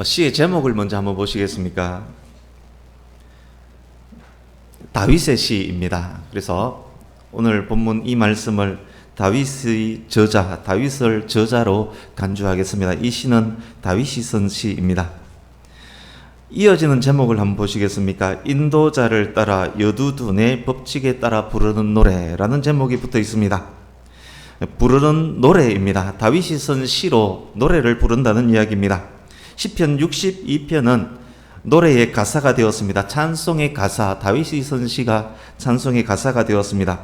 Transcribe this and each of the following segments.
시의 제목을 먼저 한번 보시겠습니까? 다윗의 시입니다. 그래서 오늘 본문 이 말씀을 다윗의 저자, 다윗을 저자로 간주하겠습니다. 이 시는 다윗이 쓴 시입니다. 이어지는 제목을 한번 보시겠습니까? 인도자를 따라 여두둔의 법칙에 따라 부르는 노래라는 제목이 붙어 있습니다. 부르는 노래입니다. 다윗이 쓴 시로 노래를 부른다는 이야기입니다. 시편 62편은 노래의 가사가 되었습니다. 찬송의 가사, 다윗이 쓴 시가 찬송의 가사가 되었습니다.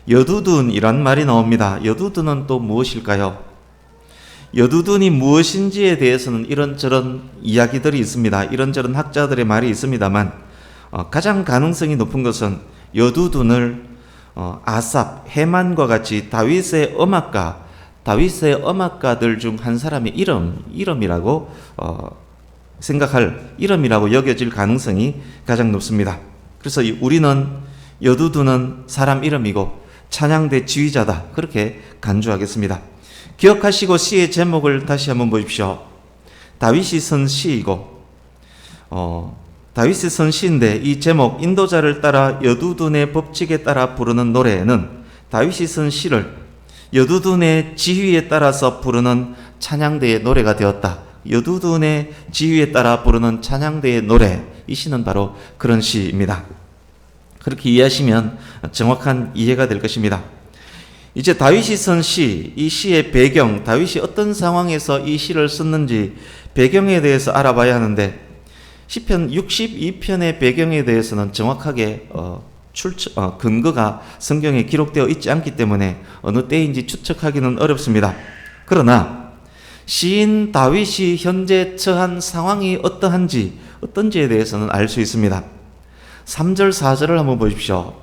여두둔이란 말이 나옵니다. 여두둔은 또 무엇일까요? 여두둔이 무엇인지에 대해서는 이런저런 이야기들이 있습니다. 이런저런 학자들의 말이 있습니다만 가장 가능성이 높은 것은 여두둔을 아삽, 헤만과 같이 다윗의 음악가들 중 한 사람의 이름이라고 생각할 이름이라고 여겨질 가능성이 가장 높습니다. 그래서 우리는 여두둔은 사람 이름이고 찬양대 지휘자다, 그렇게 간주하겠습니다. 기억하시고 시의 제목을 다시 한번 보십시오. 다윗이 쓴 시이고 다윗이 쓴 시인데 이 제목 인도자를 따라 여두둔의 법칙에 따라 부르는 노래는 다윗이 쓴 시를 여두둔의 지휘에 따라서 부르는 찬양대의 노래가 되었다. 여두둔의 지휘에 따라 부르는 찬양대의 노래, 이 시는 바로 그런 시입니다. 그렇게 이해하시면 정확한 이해가 될 것입니다. 이제 다윗이 쓴 시, 이 시의 배경, 다윗이 어떤 상황에서 이 시를 썼는지 배경에 대해서 알아봐야 하는데 시편 62편의 배경에 대해서는 정확하게 근거가 성경에 기록되어 있지 않기 때문에 어느 때인지 추측하기는 어렵습니다. 그러나 시인 다윗이 현재 처한 상황이 어떤지에 대해서는 알 수 있습니다. 3절, 4절을 한번 보십시오.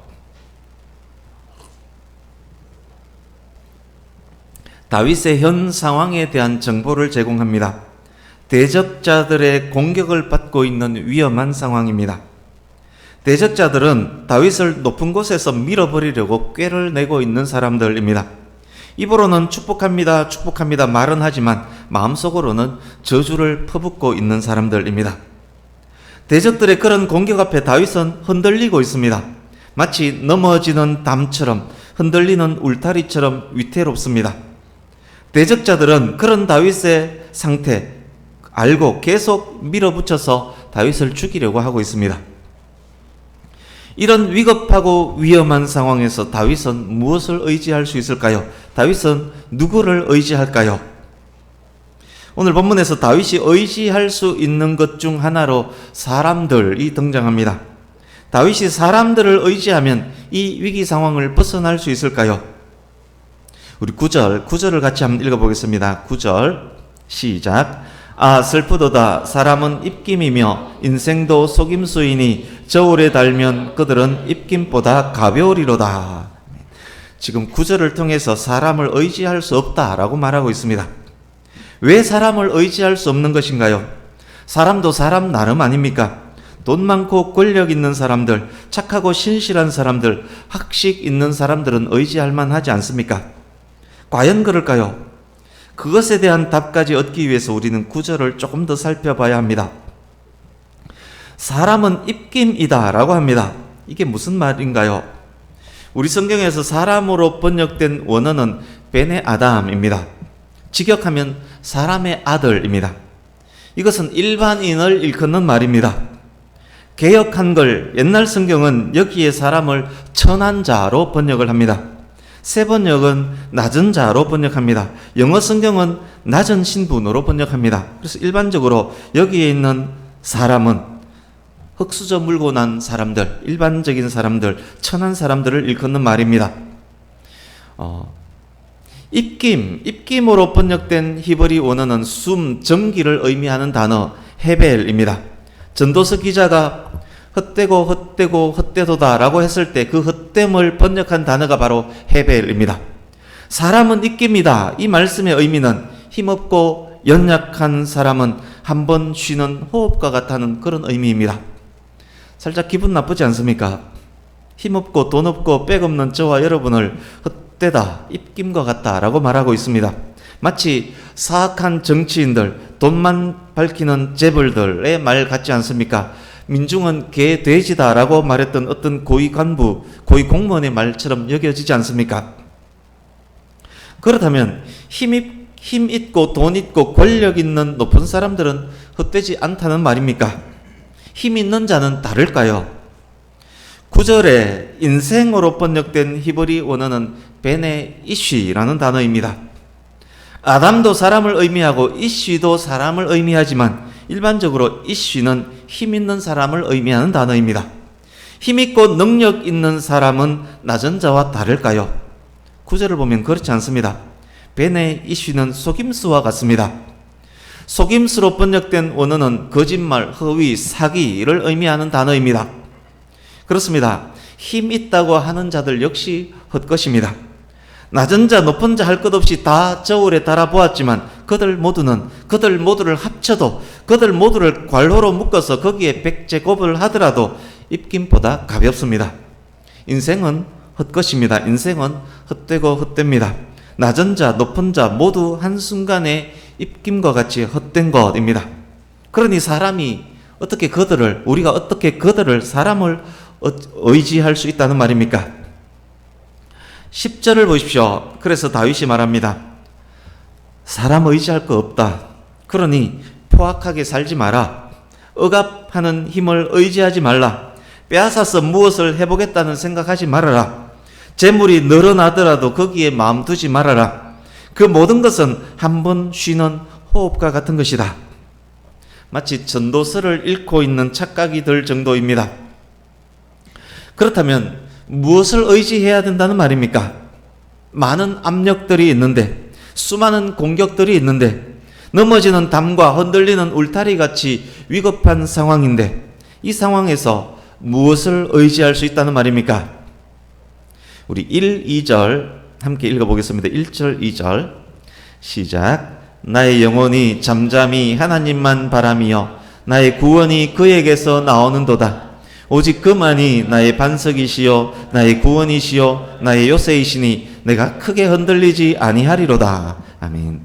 다윗의 현 상황에 대한 정보를 제공합니다. 대적자들의 공격을 받고 있는 위험한 상황입니다. 대적자들은 다윗을 높은 곳에서 밀어버리려고 꾀를 내고 있는 사람들입니다. 입으로는 축복합니다, 축복합니다 말은 하지만 마음속으로는 저주를 퍼붓고 있는 사람들입니다. 대적들의 그런 공격 앞에 다윗은 흔들리고 있습니다. 마치 넘어지는 담처럼, 흔들리는 울타리처럼 위태롭습니다. 대적자들은 그런 다윗의 상태 알고 계속 밀어붙여서 다윗을 죽이려고 하고 있습니다. 이런 위급하고 위험한 상황에서 다윗은 무엇을 의지할 수 있을까요? 다윗은 누구를 의지할까요? 오늘 본문에서 다윗이 의지할 수 있는 것 중 하나로 사람들이 등장합니다. 다윗이 사람들을 의지하면 이 위기 상황을 벗어날 수 있을까요? 우리 9절을 같이 한번 읽어보겠습니다. 9절 시작. 아 슬프도다 사람은 입김이며 인생도 속임수이니 저울에 달면 그들은 입김보다 가벼우리로다. 지금 9절을 통해서 사람을 의지할 수 없다라고 말하고 있습니다. 왜 사람을 의지할 수 없는 것인가요? 사람도 사람 나름 아닙니까? 돈 많고 권력 있는 사람들, 착하고 신실한 사람들, 학식 있는 사람들은 의지할 만하지 않습니까? 과연 그럴까요? 그것에 대한 답까지 얻기 위해서 우리는 9절을 조금 더 살펴봐야 합니다. 사람은 입김이다 라고 합니다. 이게 무슨 말인가요? 우리 성경에서 사람으로 번역된 원어는 베네 아담입니다. 직역하면 사람의 아들입니다. 이것은 일반인을 일컫는 말입니다. 개역 한글 옛날 성경은 여기에 사람을 천한 자로 번역을 합니다. 새 번역은 낮은 자로 번역합니다. 영어 성경은 낮은 신분으로 번역합니다. 그래서 일반적으로 여기에 있는 사람은 흙수저 물고 난 사람들, 일반적인 사람들, 천한 사람들을 일컫는 말입니다. 입김으로 번역된 히브리 원어는 전기를 의미하는 단어 헤벨입니다. 전도서 기자가 헛되고 헛되도다 했을 때 그 헛됨을 번역한 단어가 바로 헤벨입니다. 사람은 입김이다. 이 말씀의 의미는 힘없고 연약한 사람은 한번 쉬는 호흡과 같다는 그런 의미입니다. 살짝 기분 나쁘지 않습니까? 힘없고 돈 없고 백 없는 저와 여러분을 헛되다, 입김과 같다라고 말하고 있습니다. 마치 사악한 정치인들, 돈만 밝히는 재벌들의 말 같지 않습니까? 민중은 개 돼지다라고 말했던 어떤 고위 간부, 고위 공무원의 말처럼 여겨지지 않습니까? 그렇다면 힘 있고 돈 있고 권력 있는 높은 사람들은 헛되지 않다는 말입니까? 힘 있는 자는 다를까요? 9절에 인생으로 번역된 히브리 원어는 베네 이쉬라는 단어입니다. 아담도 사람을 의미하고 이쉬도 사람을 의미하지만 일반적으로 이쉬는 힘 있는 사람을 의미하는 단어입니다. 힘 있고 능력 있는 사람은 낮은 자와 다를까요? 9절을 보면 그렇지 않습니다. 베네 이쉬는 속임수와 같습니다. 속임수로 번역된 원어는 거짓말, 허위, 사기를 의미하는 단어입니다. 그렇습니다. 힘 있다고 하는 자들 역시 헛것입니다. 낮은 자, 높은 자 할 것 없이 다 저울에 달아보았지만 그들 모두를 합쳐도 그들 모두를 괄호로 묶어서 거기에 100제곱을 하더라도 입김보다 가볍습니다. 인생은 헛것입니다. 인생은 헛되고 헛됩니다. 낮은 자, 높은 자 모두 한순간에 입김과 같이 헛된 것입니다. 그러니 우리가 어떻게 그들을 사람을 의지할 수 있다는 말입니까? 10절을 보십시오. 그래서 다윗이 말합니다. 사람 의지할 거 없다. 그러니 포악하게 살지 마라. 억압하는 힘을 의지하지 말라. 빼앗아서 무엇을 해보겠다는 생각하지 말아라. 재물이 늘어나더라도 거기에 마음 두지 말아라. 그 모든 것은 한 번 쉬는 호흡과 같은 것이다. 마치 전도서를 읽고 있는 착각이 들 정도입니다. 그렇다면 무엇을 의지해야 된다는 말입니까? 많은 압력들이 있는데, 수많은 공격들이 있는데, 넘어지는 담과 흔들리는 울타리 같이 위급한 상황인데, 이 상황에서 무엇을 의지할 수 있다는 말입니까? 우리 1, 2절 함께 읽어보겠습니다. 1절, 2절 시작. 나의 영혼이 잠잠히 하나님만 바라며 나의 구원이 그에게서 나오는도다. 오직 그만이 나의 반석이시요 나의 구원이시요 나의 요새이시니 내가 크게 흔들리지 아니하리로다. 아멘.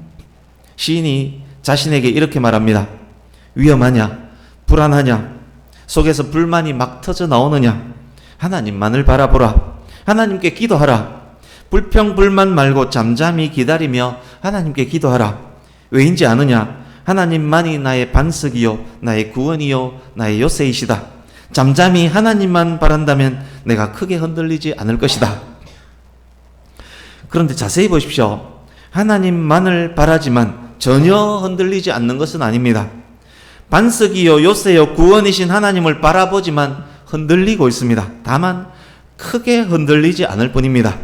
시인이 자신에게 이렇게 말합니다. 위험하냐? 불안하냐? 속에서 불만이 막 터져 나오느냐? 하나님만을 바라보라. 하나님께 기도하라. 불평불만 말고 잠잠히 기다리며 하나님께 기도하라. 왜인지 아느냐? 하나님만이 나의 반석이요 나의 구원이요 나의 요새이시다. 잠잠히 하나님만 바란다면 내가 크게 흔들리지 않을 것이다. 그런데 자세히 보십시오. 하나님만을 바라지만 전혀 흔들리지 않는 것은 아닙니다. 반석이요 요새요 구원이신 하나님을 바라보지만 흔들리고 있습니다. 다만 크게 흔들리지 않을 뿐입니다.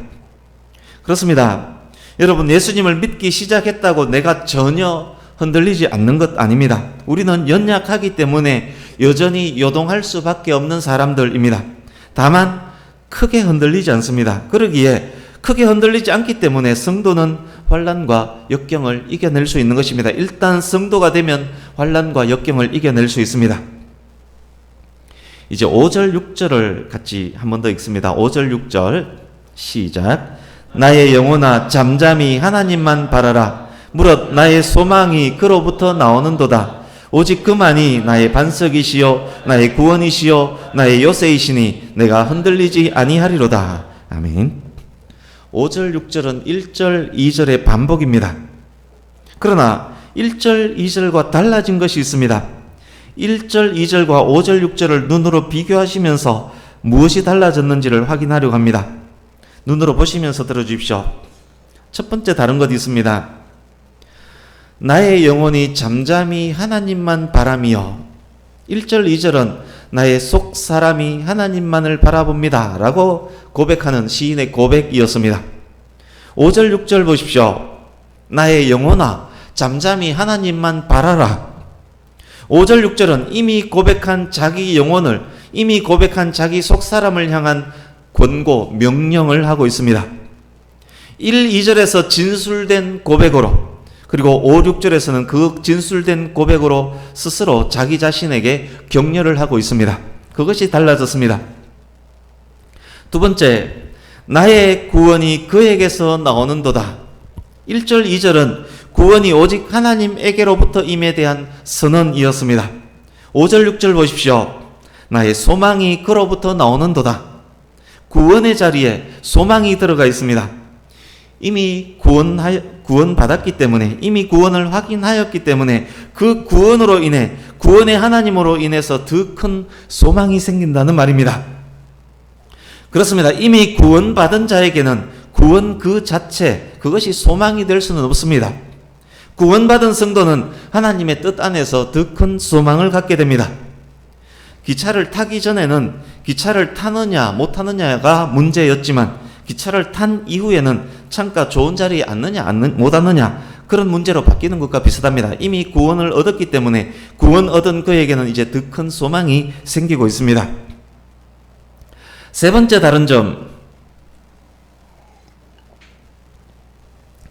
그렇습니다. 여러분, 예수님을 믿기 시작했다고 내가 전혀 흔들리지 않는 것 아닙니다. 우리는 연약하기 때문에 여전히 요동할 수밖에 없는 사람들입니다. 다만 크게 흔들리지 않습니다. 그러기에 크게 흔들리지 않기 때문에 성도는 환난과 역경을 이겨낼 수 있는 것입니다. 일단 성도가 되면 환난과 역경을 이겨낼 수 있습니다. 이제 5절, 6절을 같이 한 번 더 읽습니다. 5절, 6절 시작. 나의 영혼아 잠잠히 하나님만 바라라. 무릇 나의 소망이 그로부터 나오는도다. 오직 그만이 나의 반석이시요 나의 구원이시요 나의 요새이시니 내가 흔들리지 아니하리로다. 아멘. 5절, 6절은 1절, 2절의 반복입니다. 그러나 1절, 2절과 달라진 것이 있습니다. 1절, 2절과 5절, 6절을 눈으로 비교하시면서 무엇이 달라졌는지를 확인하려고 합니다. 눈으로 보시면서 들어주십시오. 첫 번째 다른 것이 있습니다. 나의 영혼이 잠잠히 하나님만 바라며 1절, 2절은 나의 속 사람이 하나님만을 바라봅니다 라고 고백하는 시인의 고백이었습니다. 5절, 6절 보십시오. 나의 영혼아 잠잠히 하나님만 바라라. 5절, 6절은 이미 고백한 자기 영혼을, 이미 고백한 자기 속 사람을 향한 권고, 명령을 하고 있습니다. 1, 2절에서 진술된 고백으로, 그리고 5, 6절에서는 그 진술된 고백으로 스스로 자기 자신에게 격려를 하고 있습니다. 그것이 달라졌습니다. 두 번째, 나의 구원이 그에게서 나오는도다. 1절, 2절은 구원이 오직 하나님에게로부터 임에 대한 선언이었습니다. 5절 6절 보십시오. 나의 소망이 그로부터 나오는도다. 구원의 자리에 소망이 들어가 있습니다. 이미 구원받았기 때문에, 이미 구원을 확인하였기 때문에 그 구원으로 인해, 구원의 하나님으로 인해서 더 큰 소망이 생긴다는 말입니다. 그렇습니다. 이미 구원받은 자에게는 구원 그 자체, 그것이 소망이 될 수는 없습니다. 구원받은 성도는 하나님의 뜻 안에서 더 큰 소망을 갖게 됩니다. 기차를 타기 전에는 기차를 타느냐 못 타느냐가 문제였지만 기차를 탄 이후에는 창가 좋은 자리에 앉느냐 못 앉느냐 그런 문제로 바뀌는 것과 비슷합니다. 이미 구원을 얻었기 때문에 구원 얻은 그에게는 이제 더 큰 소망이 생기고 있습니다. 세 번째 다른 점,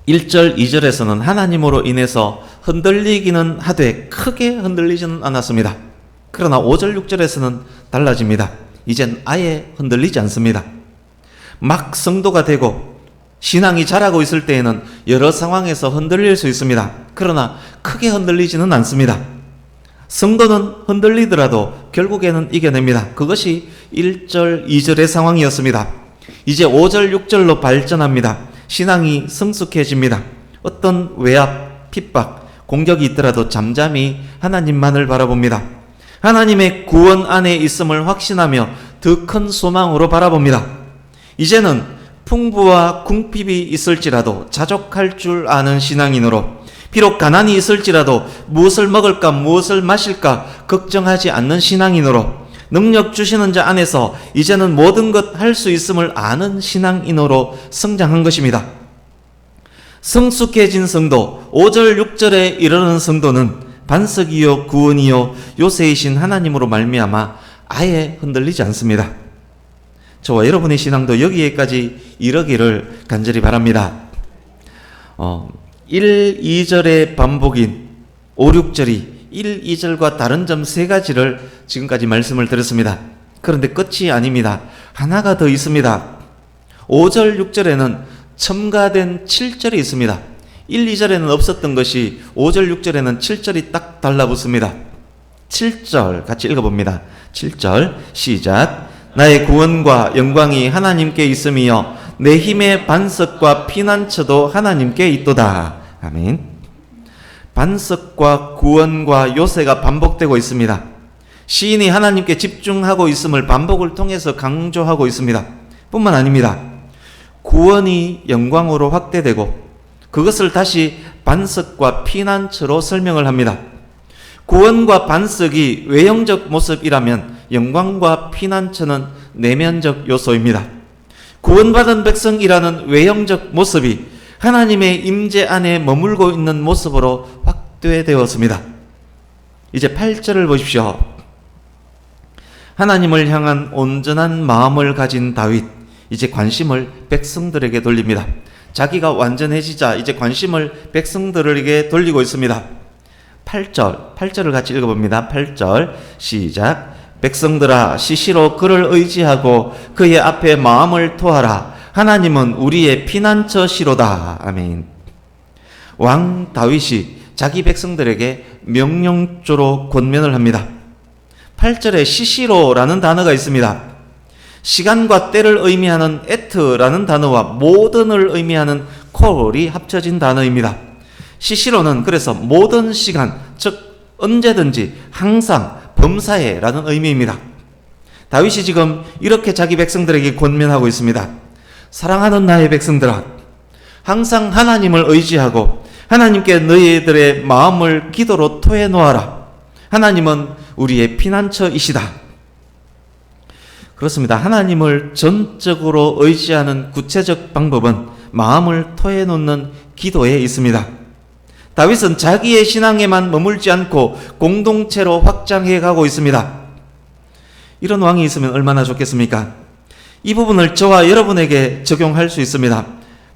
1절 2절에서는 하나님으로 인해서 흔들리기는 하되 크게 흔들리지는 않았습니다. 그러나 5절 6절에서는 달라집니다. 이젠 아예 흔들리지 않습니다. 막 성도가 되고 신앙이 자라고 있을 때에는 여러 상황에서 흔들릴 수 있습니다. 그러나 크게 흔들리지는 않습니다. 성도는 흔들리더라도 결국에는 이겨냅니다. 그것이 1절 2절의 상황이었습니다. 이제 5절 6절로 발전합니다. 신앙이 성숙해집니다. 어떤 외압, 핍박, 공격이 있더라도 잠잠히 하나님만을 바라봅니다. 하나님의 구원 안에 있음을 확신하며 더 큰 소망으로 바라봅니다. 이제는 풍부와 궁핍이 있을지라도 자족할 줄 아는 신앙인으로, 비록 가난이 있을지라도 무엇을 먹을까 무엇을 마실까 걱정하지 않는 신앙인으로, 능력 주시는 자 안에서 이제는 모든 것 할 수 있음을 아는 신앙인으로 성장한 것입니다. 성숙해진 성도, 5절 6절에 이르는 성도는 반석이요 구원이요 요새이신 하나님으로 말미암아 아예 흔들리지 않습니다. 저와 여러분의 신앙도 여기에까지 이르기를 간절히 바랍니다. 1, 2절의 반복인 5, 6절이 1, 2절과 다른 점 세 가지를 지금까지 말씀을 드렸습니다. 그런데 끝이 아닙니다. 하나가 더 있습니다. 5절 6절에는 첨가된 7절이 있습니다. 1, 2절에는 없었던 것이 5절 6절에는 7절이 딱 달라붙습니다. 7절 같이 읽어봅니다. 7절 시작. 나의 구원과 영광이 하나님께 있음이요 내 힘의 반석과 피난처도 하나님께 있도다. 아멘. 반석과 구원과 요새가 반복되고 있습니다. 시인이 하나님께 집중하고 있음을 반복을 통해서 강조하고 있습니다. 뿐만 아닙니다. 구원이 영광으로 확대되고 그것을 다시 반석과 피난처로 설명을 합니다. 구원과 반석이 외형적 모습이라면 영광과 피난처는 내면적 요소입니다. 구원받은 백성이라는 외형적 모습이 하나님의 임재 안에 머물고 있는 모습으로 확대되었습니다. 이제 8절을 보십시오. 하나님을 향한 온전한 마음을 가진 다윗, 이제 관심을 백성들에게 돌립니다. 자기가 완전해지자 이제 관심을 백성들에게 돌리고 있습니다. 8절을 같이 읽어봅니다. 8절 시작. 백성들아 시시로 그를 의지하고 그의 앞에 마음을 토하라. 하나님은 우리의 피난처시로다. 아멘. 왕 다윗이 자기 백성들에게 명령조로 권면을 합니다. 8절에 시시로라는 단어가 있습니다. 시간과 때를 의미하는 에트라는 단어와 모든을 의미하는 콜이 합쳐진 단어입니다. 시시로는 그래서 모든 시간, 즉 언제든지 항상 범사에라는 의미입니다. 다윗이 지금 이렇게 자기 백성들에게 권면하고 있습니다. 사랑하는 나의 백성들아, 항상 하나님을 의지하고 하나님께 너희들의 마음을 기도로 토해 놓아라. 하나님은 우리의 피난처이시다. 그렇습니다. 하나님을 전적으로 의지하는 구체적 방법은 마음을 토해 놓는 기도에 있습니다. 다윗은 자기의 신앙에만 머물지 않고 공동체로 확장해 가고 있습니다. 이런 왕이 있으면 얼마나 좋겠습니까? 이 부분을 저와 여러분에게 적용할 수 있습니다.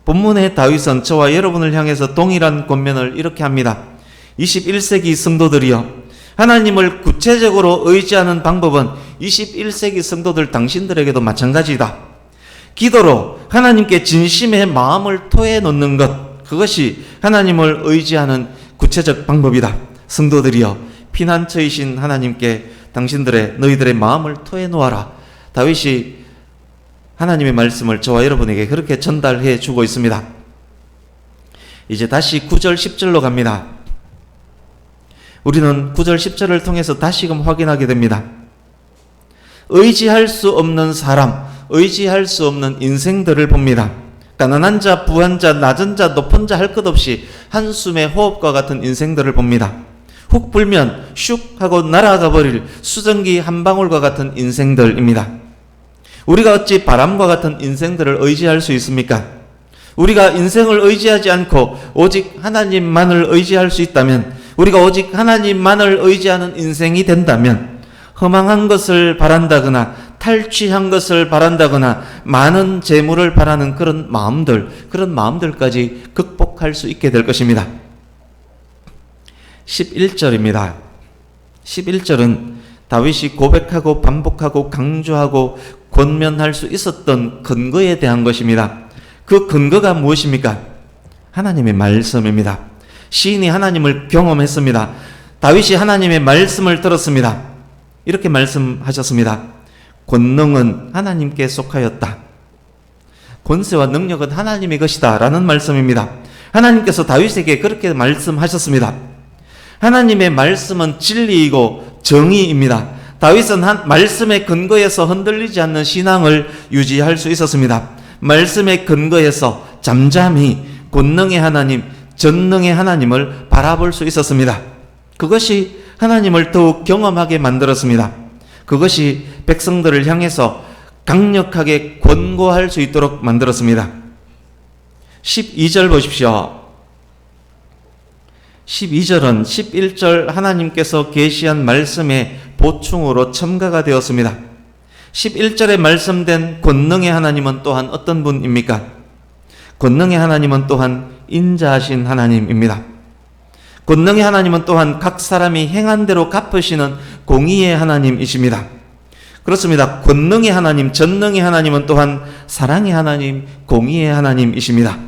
본문의 다윗은 저와 여러분을 향해서 동일한 권면을 이렇게 합니다. 21세기 성도들이여, 하나님을 구체적으로 의지하는 방법은 21세기 성도들 당신들에게도 마찬가지다. 기도로 하나님께 진심의 마음을 토해 놓는 것, 그것이 하나님을 의지하는 구체적 방법이다. 성도들이여, 피난처이신 하나님께 너희들의 마음을 토해 놓아라. 다윗이 하나님의 말씀을 저와 여러분에게 그렇게 전달해 주고 있습니다. 이제 다시 9절 10절로 갑니다. 우리는 9절 10절을 통해서 다시금 확인하게 됩니다. 의지할 수 없는 사람, 의지할 수 없는 인생들을 봅니다. 가난한 자, 부한 자, 낮은 자, 높은 자 할 것 없이 한숨의 호흡과 같은 인생들을 봅니다. 훅 불면 슉 하고 날아가 버릴 수증기 한 방울과 같은 인생들입니다. 우리가 어찌 바람과 같은 인생들을 의지할 수 있습니까? 우리가 인생을 의지하지 않고 오직 하나님만을 의지할 수 있다면, 우리가 오직 하나님만을 의지하는 인생이 된다면, 허망한 것을 바란다거나 탈취한 것을 바란다거나 많은 재물을 바라는 그런 마음들까지 극복할 수 있게 될 것입니다. 11절입니다. 11절은 다윗이 고백하고 반복하고 강조하고 권면할 수 있었던 근거에 대한 것입니다. 그 근거가 무엇입니까? 하나님의 말씀입니다. 시인이 하나님을 경험했습니다. 다윗이 하나님의 말씀을 들었습니다. 이렇게 말씀하셨습니다. 권능은 하나님께 속하였다. 권세와 능력은 하나님의 것이다 라는 말씀입니다. 하나님께서 다윗에게 그렇게 말씀하셨습니다. 하나님의 말씀은 진리이고 정의입니다. 다윗은 말씀의 근거에서 흔들리지 않는 신앙을 유지할 수 있었습니다. 말씀의 근거에서 잠잠히 권능의 하나님, 전능의 하나님을 바라볼 수 있었습니다. 그것이 하나님을 더욱 경험하게 만들었습니다. 그것이 백성들을 향해서 강력하게 권고할 수 있도록 만들었습니다. 12절 보십시오. 12절은 11절 하나님께서 계시한 말씀의 보충으로 첨가가 되었습니다. 11절에 말씀된 권능의 하나님은 또한 어떤 분입니까? 권능의 하나님은 또한 인자하신 하나님입니다. 권능의 하나님은 또한 각 사람이 행한 대로 갚으시는 공의의 하나님이십니다. 그렇습니다. 권능의 하나님, 전능의 하나님은 또한 사랑의 하나님, 공의의 하나님이십니다.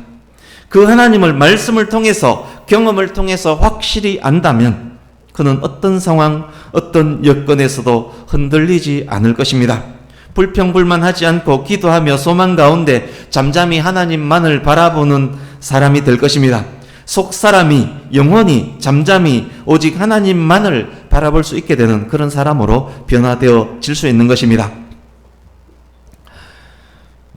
그 하나님을 말씀을 통해서, 경험을 통해서 확실히 안다면 그는 어떤 상황, 어떤 여건에서도 흔들리지 않을 것입니다. 불평불만하지 않고 기도하며 소망 가운데 잠잠히 하나님만을 바라보는 사람이 될 것입니다. 속사람이 영원히 잠잠히 오직 하나님만을 바라볼 수 있게 되는 그런 사람으로 변화되어질 수 있는 것입니다.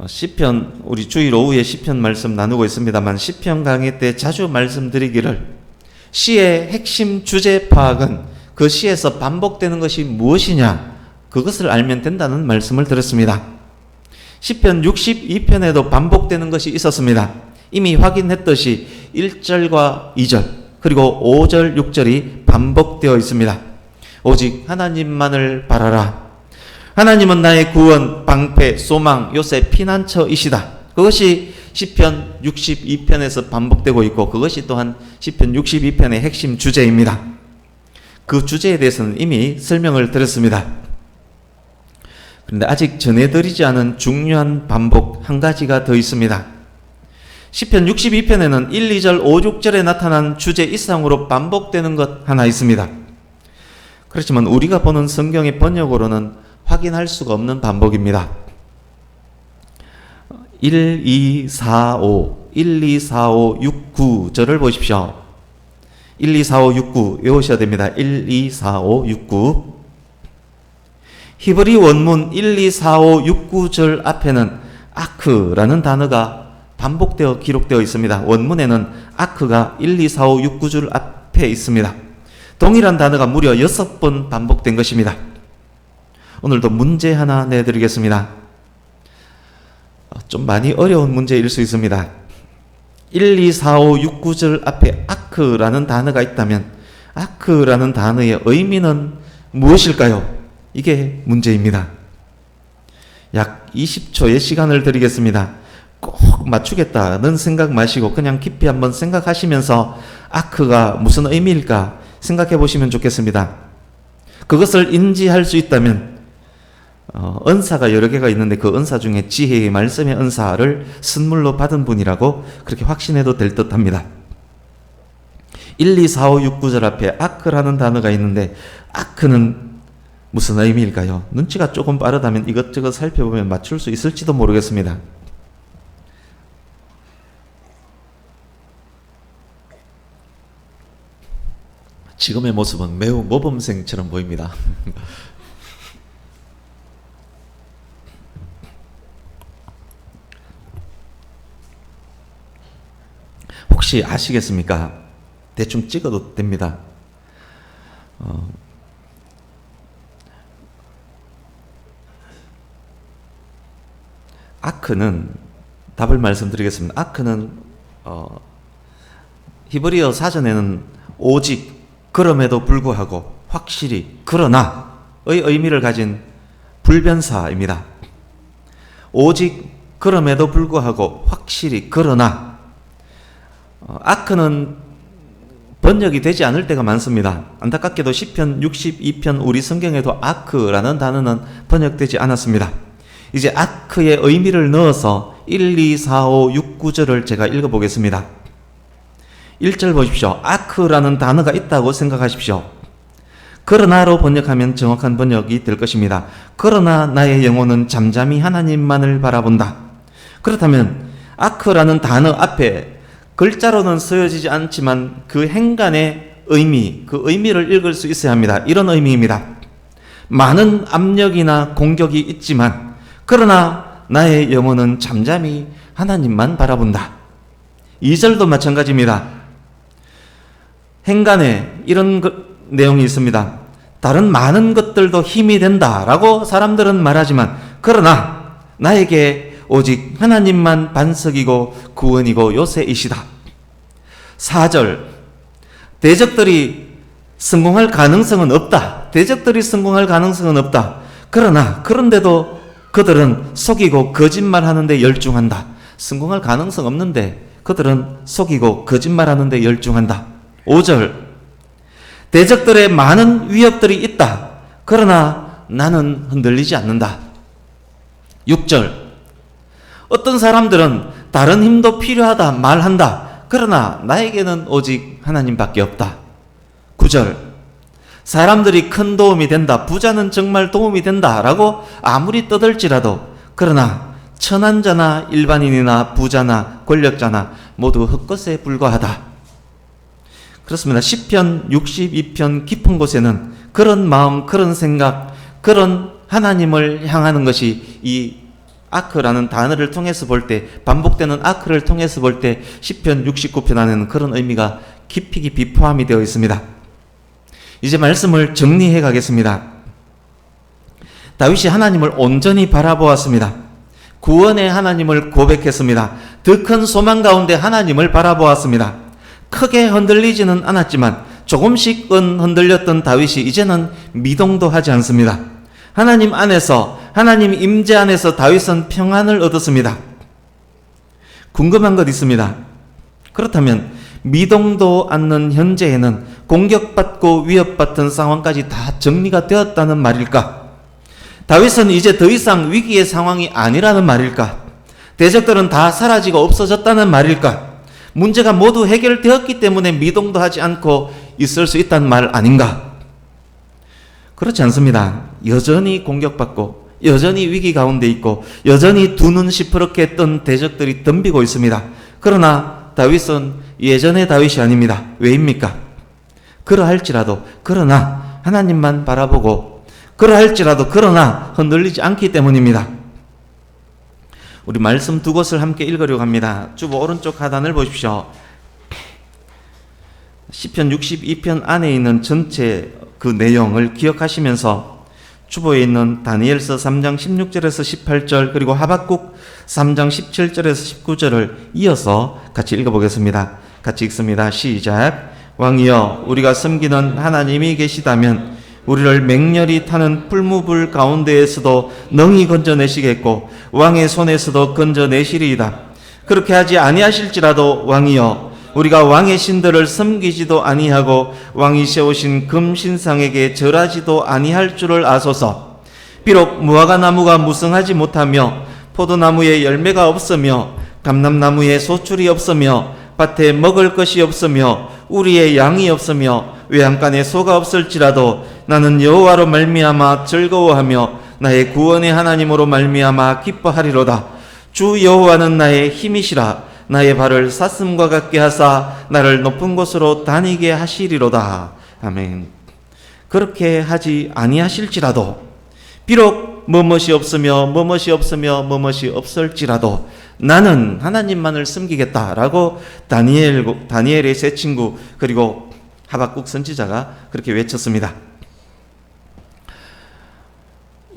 시편, 우리 주일 오후에 시편 말씀 나누고 있습니다만, 시편 강의 때 자주 말씀드리기를, 시의 핵심 주제 파악은 그 시에서 반복되는 것이 무엇이냐, 그것을 알면 된다는 말씀을 드렸습니다. 시편 62편에도 반복되는 것이 있었습니다. 이미 확인했듯이 1절과 2절 그리고 5절, 6절이 반복되어 있습니다. 오직 하나님만을 바라라. 하나님은 나의 구원, 방패, 소망, 요새 피난처이시다. 그것이 시편 62편에서 반복되고 있고, 그것이 또한 시편 62편의 핵심 주제입니다. 그 주제에 대해서는 이미 설명을 드렸습니다. 그런데 아직 전해드리지 않은 중요한 반복 한 가지가 더 있습니다. 시편 62편에는 1, 2절, 5, 6절에 나타난 주제 이상으로 반복되는 것 하나 있습니다. 그렇지만 우리가 보는 성경의 번역으로는 확인할 수가 없는 반복입니다. 1, 2, 4, 5, 1, 2, 4, 5, 6, 9절을 보십시오. 1, 2, 4, 5, 6, 9 외우셔야 됩니다. 1, 2, 4, 5, 6, 9. 히브리 원문 1, 2, 4, 5, 6, 9절 앞에는 아크라는 단어가 반복되어 기록되어 있습니다. 원문에는 아크가 1, 2, 4, 5, 6, 9줄 앞에 있습니다. 동일한 단어가 무려 6번 반복된 것입니다. 오늘도 문제 하나 내드리겠습니다. 좀 많이 어려운 문제일 수 있습니다. 1, 2, 4, 5, 6, 9절 앞에 아크라는 단어가 있다면 아크라는 단어의 의미는 무엇일까요? 이게 문제입니다. 약 20초의 시간을 드리겠습니다. 꼭 맞추겠다는 생각 마시고 그냥 깊이 한번 생각하시면서 아크가 무슨 의미일까 생각해 보시면 좋겠습니다. 그것을 인지할 수 있다면 은사가 여러 개가 있는데 그 은사 중에 지혜의 말씀의 은사를 선물로 받은 분이라고 그렇게 확신해도 될 듯합니다. 1, 2, 4, 5, 6, 9절 앞에 아크라는 단어가 있는데 아크는 무슨 의미일까요? 눈치가 조금 빠르다면 이것저것 살펴보면 맞출 수 있을지도 모르겠습니다. 지금의 모습은 매우 모범생처럼 보입니다. 혹시 아시겠습니까? 대충 찍어도 됩니다. 아크는 답을 말씀드리겠습니다. 아크는 히브리어 사전에는 오직, 그럼에도 불구하고, 확실히, 그러나의 의미를 가진 불변사입니다. 오직, 그럼에도 불구하고, 확실히, 그러나. 아크는 번역이 되지 않을 때가 많습니다. 안타깝게도 시편 62편 우리 성경에도 아크라는 단어는 번역되지 않았습니다. 이제 아크의 의미를 넣어서 1, 2, 4, 5, 6, 9절을 제가 읽어보겠습니다. 1절 보십시오. 아크라는 단어가 있다고 생각하십시오. 그러나로 번역하면 정확한 번역이 될 것입니다. 그러나 나의 영혼은 잠잠히 하나님만을 바라본다. 그렇다면 아크라는 단어 앞에 글자로는 쓰여지지 않지만 그 행간의 의미, 그 의미를 읽을 수 있어야 합니다. 이런 의미입니다. 많은 압력이나 공격이 있지만 그러나 나의 영혼은 잠잠히 하나님만 바라본다. 2절도 마찬가지입니다. 행간에 이런 내용이 있습니다. 다른 많은 것들도 힘이 된다라고 사람들은 말하지만 그러나 나에게 오직 하나님만 반석이고 구원이고 요새이시다. 4절 대적들이 성공할 가능성은 없다. 대적들이 성공할 가능성은 없다. 그러나 그런데도 그들은 속이고 거짓말하는 데 열중한다. 성공할 가능성 없는데 그들은 속이고 거짓말하는 데 열중한다. 5절 대적들의 많은 위협들이 있다. 그러나 나는 흔들리지 않는다. 6절 어떤 사람들은 다른 힘도 필요하다 말한다. 그러나 나에게는 오직 하나님밖에 없다. 9절 사람들이 큰 도움이 된다. 부자는 정말 도움이 된다 라고 아무리 떠들지라도 그러나 천한자나 일반인이나 부자나 권력자나 모두 헛것에 불과하다. 그렇습니다. 시편 62편 깊은 곳에는 그런 마음, 그런 생각, 그런 하나님을 향하는 것이 이 아크라는 단어를 통해서 볼 때, 반복되는 아크를 통해서 볼 때 시편 69편 안에는 그런 의미가 깊이 깊이 포함이 되어 있습니다. 이제 말씀을 정리해 가겠습니다. 다윗이 하나님을 온전히 바라보았습니다. 구원의 하나님을 고백했습니다. 더 큰 소망 가운데 하나님을 바라보았습니다. 크게 흔들리지는 않았지만 조금씩은 흔들렸던 다윗이 이제는 미동도 하지 않습니다. 하나님 안에서, 하나님 임재 안에서 다윗은 평안을 얻었습니다. 궁금한 것 있습니다. 그렇다면 미동도 않는 현재에는 공격받고 위협받던 상황까지 다 정리가 되었다는 말일까? 다윗은 이제 더 이상 위기의 상황이 아니라는 말일까? 대적들은 다 사라지고 없어졌다는 말일까? 문제가 모두 해결되었기 때문에 미동도 하지 않고 있을 수 있다는 말 아닌가? 그렇지 않습니다. 여전히 공격받고 여전히 위기 가운데 있고 여전히 두 눈 시퍼렇게 뜬 대적들이 덤비고 있습니다. 그러나 다윗은 예전의 다윗이 아닙니다. 왜입니까? 그러할지라도 그러나 하나님만 바라보고 그러할지라도 그러나 흔들리지 않기 때문입니다. 우리 말씀 두 곳을 함께 읽으려고 합니다. 주보 오른쪽 하단을 보십시오. 시편 62편 안에 있는 전체 그 내용을 기억하시면서 주보에 있는 다니엘서 3장 16절에서 18절 그리고 하박국 3장 17절에서 19절을 이어서 같이 읽어보겠습니다. 같이 읽습니다. 시작. 왕이여 우리가 섬기는 하나님이 계시다면 우리를 맹렬히 타는 풀무불 가운데에서도 능히 건져내시겠고 왕의 손에서도 건져내시리이다. 그렇게 하지 아니하실지라도 왕이여 우리가 왕의 신들을 섬기지도 아니하고 왕이 세우신 금신상에게 절하지도 아니할 줄을 아소서. 비록 무화과 나무가 무성하지 못하며 포도나무에 열매가 없으며 감람나무에 소출이 없으며 밭에 먹을 것이 없으며 우리의 양이 없으며 외양간에 소가 없을지라도 나는 여호와로 말미암아 즐거워하며 나의 구원의 하나님으로 말미암아 기뻐하리로다. 주 여호와는 나의 힘이시라. 나의 발을 사슴과 같게 하사 나를 높은 곳으로 다니게 하시리로다. 아멘. 그렇게 하지 아니하실지라도, 비록 무엇이 없으며 무엇이 없을지라도 나는 하나님만을 섬기겠다라고 다니엘의 세 친구 그리고 하박국 선지자가 그렇게 외쳤습니다.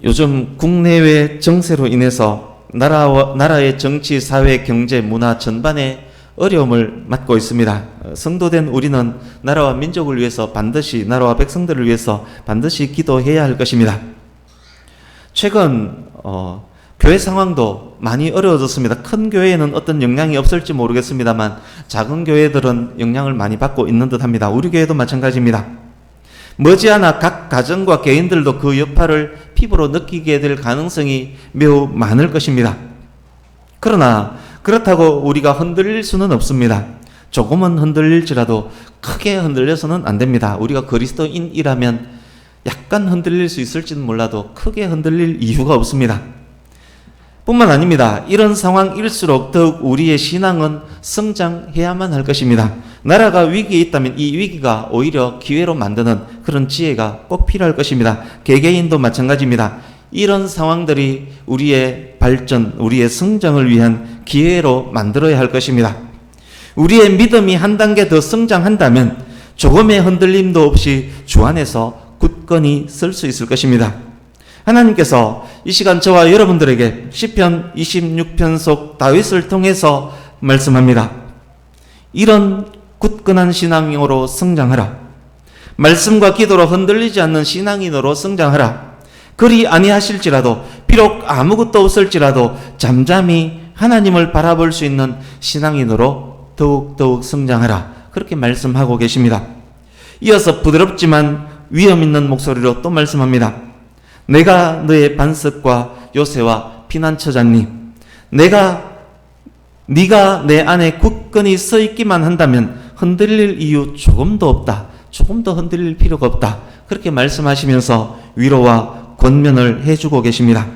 요즘 국내외 정세로 인해서 나라의 정치, 사회, 경제, 문화 전반에 어려움을 맞고 있습니다. 성도된 우리는 나라와 민족을 위해서 반드시, 나라와 백성들을 위해서 반드시 기도해야 할 것입니다. 최근 교회 상황도 많이 어려워졌습니다. 큰 교회에는 어떤 영향이 없을지 모르겠습니다만 작은 교회들은 영향을 많이 받고 있는 듯합니다. 우리 교회도 마찬가지입니다. 머지않아 각 가정과 개인들도 그 여파를 피부로 느끼게 될 가능성이 매우 많을 것입니다. 그러나 그렇다고 우리가 흔들릴 수는 없습니다. 조금은 흔들릴지라도 크게 흔들려서는 안 됩니다. 우리가 그리스도인이라면 약간 흔들릴 수 있을지는 몰라도 크게 흔들릴 이유가 없습니다. 뿐만 아닙니다. 이런 상황일수록 더욱 우리의 신앙은 성장해야만 할 것입니다. 나라가 위기에 있다면 이 위기가 오히려 기회로 만드는 그런 지혜가 꼭 필요할 것입니다. 개개인도 마찬가지입니다. 이런 상황들이 우리의 발전, 우리의 성장을 위한 기회로 만들어야 할 것입니다. 우리의 믿음이 한 단계 더 성장한다면 조금의 흔들림도 없이 주 안에서 굳건히 설 수 있을 것입니다. 하나님께서 이 시간 저와 여러분들에게 시편 26편 속 다윗을 통해서 말씀합니다. 이런 굳건한 신앙으로 성장하라. 말씀과 기도로 흔들리지 않는 신앙인으로 성장하라. 그리 아니하실지라도, 비록 아무것도 없을지라도 잠잠히 하나님을 바라볼 수 있는 신앙인으로 더욱 성장하라. 그렇게 말씀하고 계십니다. 이어서 부드럽지만 위험 있는 목소리로 또 말씀합니다. 내가 너의 반석과 요새와 피난처자니, 네가 내 안에 굳건히 서 있기만 한다면 흔들릴 이유 조금도 없다. 조금 더 흔들릴 필요가 없다. 그렇게 말씀하시면서 위로와 권면을 해주고 계십니다.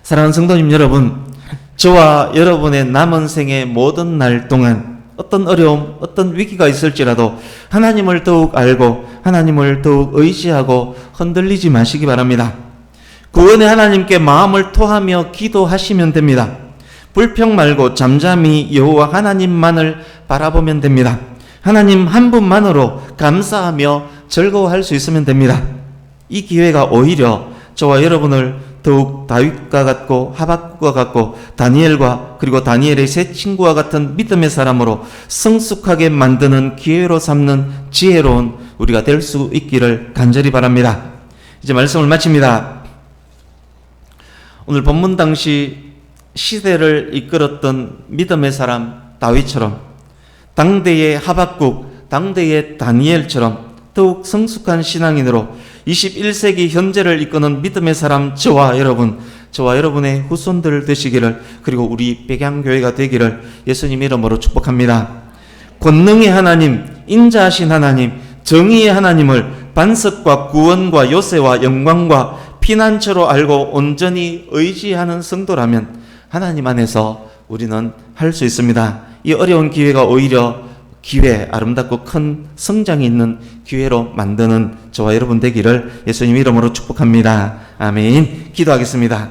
사랑하는 성도님 여러분, 저와 여러분의 남은 생의 모든 날 동안 어떤 어려움, 어떤 위기가 있을지라도 하나님을 더욱 알고 하나님을 더욱 의지하고 흔들리지 마시기 바랍니다. 구원의 하나님께 마음을 토하며 기도하시면 됩니다. 불평 말고 잠잠히 여호와 하나님만을 바라보면 됩니다. 하나님 한 분만으로 감사하며 즐거워할 수 있으면 됩니다. 이 기회가 오히려 저와 여러분을 더욱 다윗과 같고 하박국과 같고 다니엘과 그리고 다니엘의 세 친구와 같은 믿음의 사람으로 성숙하게 만드는 기회로 삼는 지혜로운 우리가 될 수 있기를 간절히 바랍니다. 이제 말씀을 마칩니다. 오늘 본문 당시 시대를 이끌었던 믿음의 사람 다윗처럼, 당대의 하박국, 당대의 다니엘처럼 더욱 성숙한 신앙인으로 21세기 현재를 이끄는 믿음의 사람 저와 여러분의 후손들 되시기를, 그리고 우리 백양교회가 되기를 예수님 이름으로 축복합니다. 권능의 하나님, 인자하신 하나님, 정의의 하나님을 반석과 구원과 요새와 영광과 피난처로 알고 온전히 의지하는 성도라면 하나님 안에서 우리는 할 수 있습니다. 이 어려운 기회가 오히려 아름답고 큰 성장이 있는 기회로 만드는 저와 여러분 되기를 예수님 이름으로 축복합니다. 아멘. 기도하겠습니다.